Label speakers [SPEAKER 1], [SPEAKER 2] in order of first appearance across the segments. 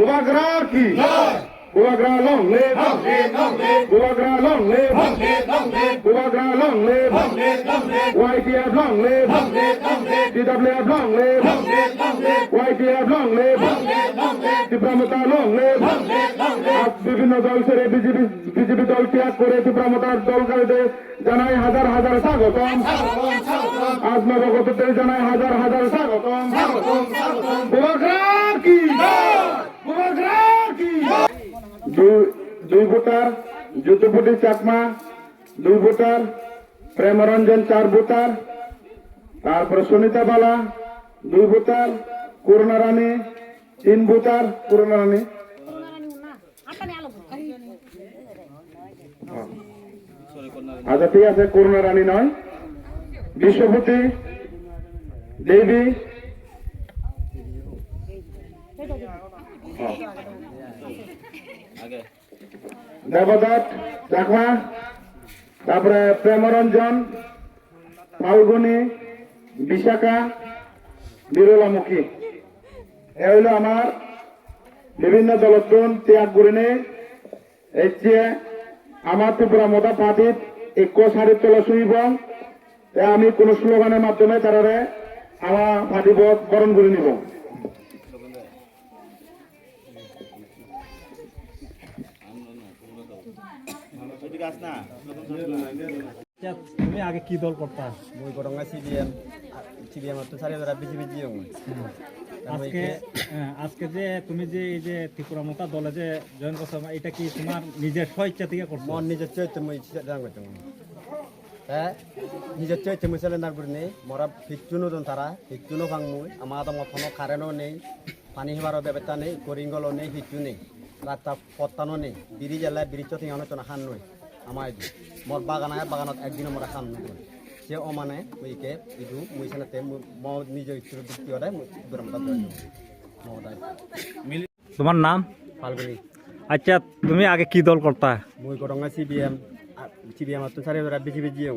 [SPEAKER 1] Bubagra ki. Bubagra long live. Bubagra long live. Bubagra long live. YTF long live. TWF long live. YTF long live. তীব্রমতা long live. আজ বিভিন্ন দল ছেড়ে BJP দল ত্যাগ করে তীব্রমতার দলকারীদের জানাই হাজার হাজার স্বাগতম। আজ নবগতদের জানাই হাজার হাজার স্বাগতম। বুবাগ্রা কি। বুবাগ্রা কি। দুই ভোটার যুদ্ধপতি চাকমা, 2 ভোটার প্রেমরঞ্জন, 4 ভোটার, তারপরে সুনিতা বালা 2 ভোটার, করুণা রানী 3 ভোটার। করুণা রানী আচ্ছা ঠিক আছে, করুণা রানী নয়। বিশ্বপতি দেবী, দেবদত্ত চাকমা, তারপরে প্রেমরঞ্জন, ফাল্গুনী, বিশাখা, বিরলামুখী। এ হইল আমার বিভিন্ন দলতন ত্যাগ করিনে এসছে আমার তীব্রমতা পার্টির এক সারি তলা শুইব। আমি কোন স্লোগানের মাধ্যমে তারা আমার পার্টি বরণ করে নিব।
[SPEAKER 2] তুমি আগে কি দল করতা?
[SPEAKER 3] মই গরঙ্গা সিবিএম তো সারি ধরা বিজেপি জিও।
[SPEAKER 2] আজকে যে তুমি যে এই যে ত্রিপুরামতা দলে যে জয়েন করছো, এটা কি তোমার নিজের স্বইচ্ছা থেকে করছো?
[SPEAKER 3] মন নিজের চৈত্য মই দান করতে হ্যাঁ, নিজের চৈত্য মই ছেলে দান করি নেই। মরা ফিকচুনো দন তারা ফিকচুনো ভাঙ মই আমার তো মতনো কারেন্টও নেই, পানি হেবারও ব্যবস্থা নেই, করিঙ্গলও নেই, ফিকচু নেই, রাস্তা পত্তানো নেই, বিড়ি জ্বালায় বিড়ি চথি অনেক হান নয়। আমার মোর বাগান আয় বাগানত একদিনও মোরা খাম নয়। সে অমানে মুইকে ইদু মুই সেনাতে নিজের ইচ্ছুর দিকে ওরাই
[SPEAKER 2] তোমার নাম?
[SPEAKER 3] ফাল্গুনি।
[SPEAKER 2] আচ্ছা, তুমি আগে কি দল করতা?
[SPEAKER 3] মুই গরঙ্গা সিবিএম তো সারি ধরা বিজেপি জিও।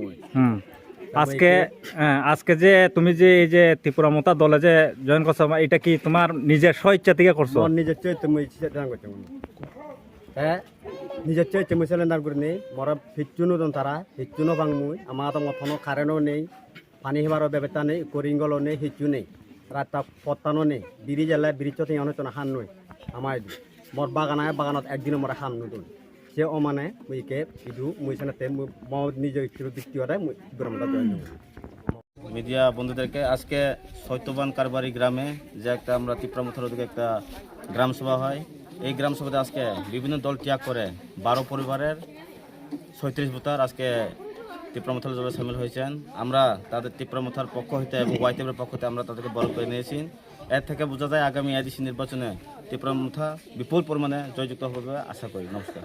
[SPEAKER 2] আজকে যে তুমি যে এই যে ত্রিপুরামতা দলে যে জয়েন করছো, এটা কি তোমার নিজের স্বইচ্ছা থেকে করছো?
[SPEAKER 3] নিজের চৈত্য মই দান করতে হ্যাঁ, নিজের চৈত্য মই ছেলে দান করি নেই। মরা ফিকচুনো দন তারা ফিকচুনো ভাঙ মই আমার তো মতনো কারেন্টও নেই, পানি হেবারও ব্যবস্থা নেই, করিঙ্গলও নেই, হিচু নেই, রাস্তা পত্তানো নেই, বিড়ি জ্বালায় বিড়ি চথি অনেক হান নয়। আমার মোর বাগান আয় বাগানত একদিনও মোরা খাম নতুন। সে অমানে মুইকে ইদু মুই সেনাতে নিজের ইচ্ছুর দিকে ওরাই
[SPEAKER 4] মিডিয়া বন্ধুদেরকে আজকে সত্যবান কারবারি গ্রামে যে একটা আমরা তীব্রমথার ওদিকে একটা গ্রাম সভা হয়, এই গ্রাম সভাতে আজকে বিভিন্ন দল ত্যাগ করে 12 পরিবারের 36 ভোটার আজকে তীব্রমথার দলে সামিল হয়েছেন। আমরা তাদের তীব্রমথার পক্ষ হইতে এবং ওয়াইটিএফের পক্ষ হইতে আমরা তাদেরকে বরণ করে নিয়েছি। এর থেকে বোঝা যায় আগামী আইডিসি নির্বাচনে তীব্রমথা বিপুল পরিমাণে জয়যুক্ত হবে আশা করি। নমস্কার।